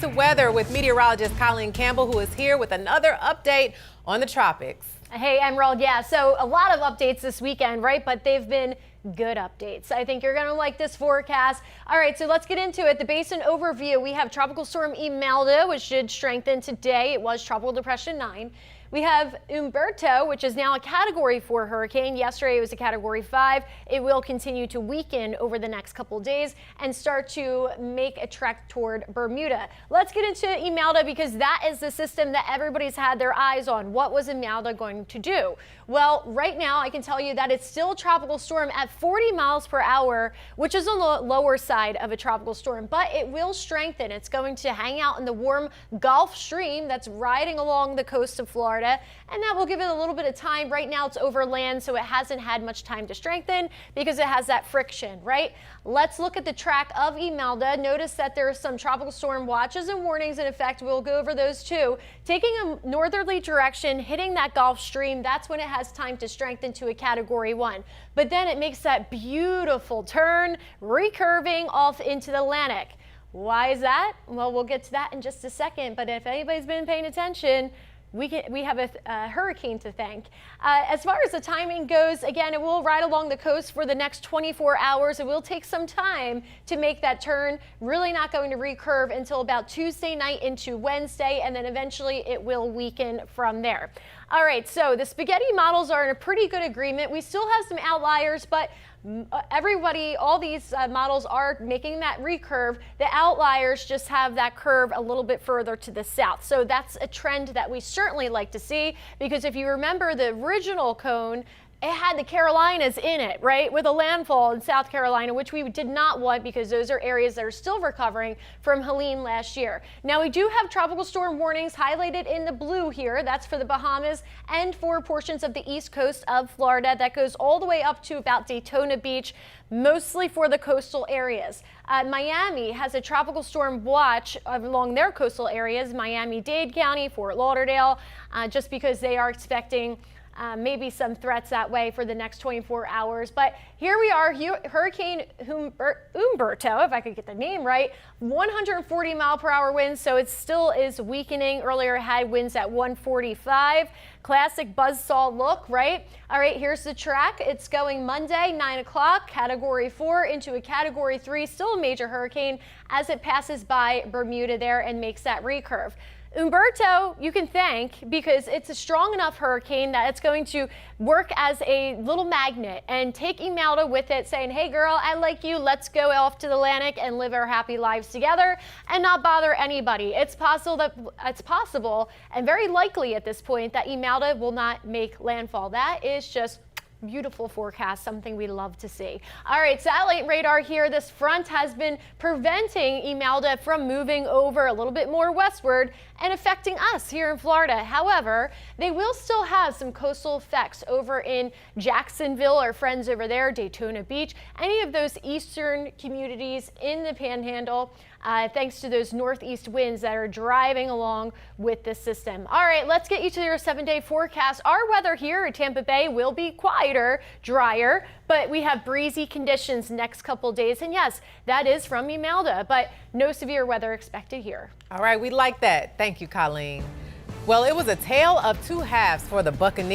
To weather with meteorologist Colleen Campbell, who is here with another update on the tropics. Hey, Emerald. Yeah, so a lot of updates this weekend, right? But they've been good updates. I think you're going to like this forecast. All right, so let's get into it. The basin overview. We have Tropical Storm Imelda, which should strengthen today. It was Tropical Depression 9. We have Umberto, which is now a Category 4 hurricane. Yesterday it was a Category 5. It will continue to weaken over the next couple days and start to make a trek toward Bermuda. Let's get into Imelda because that is the system that everybody's had their eyes on. What was Imelda going to do? Well, right now I can tell you that it's still a tropical storm at 40 miles per hour, which is on the lower side of a tropical storm, but it will strengthen. It's going to hang out in the warm Gulf Stream that's riding along the coast of Florida, and that will give it a little bit of time. Right now it's over land, so it hasn't had much time to strengthen because it has that friction, right? Let's look at the track of Imelda. Notice that there are some tropical storm watches and warnings in effect. We'll go over those too. Taking a northerly direction, hitting that Gulf Stream, that's when it has time to strengthen to a Category 1. But then it makes that beautiful turn, recurving off into the Atlantic. Why is that? Well, we'll get to that in just a second, but if anybody's been paying attention, we have a hurricane to thank. As far as the timing goes, again, it will ride along the coast for the next 24 hours. It will take some time to make that turn. Really not going to recurve until about Tuesday night into Wednesday, and then eventually it will weaken from there. All right, so the spaghetti models are in a pretty good agreement. We still have some outliers, but everybody, all these models are making that recurve. The outliers just have that curve a little bit further to the south. So that's a trend that we certainly like to see, because if you remember the original cone, it had the Carolinas in it, right, with a landfall in South Carolina, which we did not want because those are areas that are still recovering from Helene last year. Now, we do have tropical storm warnings highlighted in the blue here. That's for the Bahamas and for portions of the east coast of Florida. That goes all the way up to about Daytona Beach, mostly for the coastal areas. Miami has a tropical storm watch along their coastal areas, Miami-Dade County, Fort Lauderdale, just because they are expecting maybe some threats that way for the next 24 hours. But here we are, Hurricane Umberto, if I could get the name right, 140 mile per hour winds, so it still is weakening. Earlier had winds at 145. Classic buzzsaw look, right? All right, here's the track. It's going Monday, 9 o'clock, Category 4 into a Category 3, still a major hurricane as it passes by Bermuda there and makes that recurve. Umberto, you can thank, because it's a strong enough hurricane that it's going to work as a little magnet and take Imelda with it, saying, hey girl, I like you, let's go off to the Atlantic and live our happy lives together and not bother anybody. It's possible and very likely at this point that Imelda will not make landfall. That is just beautiful forecast, something we love to see. All right, satellite radar here. This front has been preventing Imelda from moving over a little bit more westward and affecting us here in Florida. However, they will still have some coastal effects over in Jacksonville, our friends over there, Daytona Beach, any of those eastern communities in the Panhandle, thanks to those northeast winds that are driving along with this system. All right, let's get you to your 7-day forecast. Our weather here at Tampa Bay will be quieter, drier, but we have breezy conditions next couple days. And yes, that is from Imelda, but no severe weather expected here. All right, we like that. Thank you, Colleen. Well, it was a tale of two halves for the Buccaneers.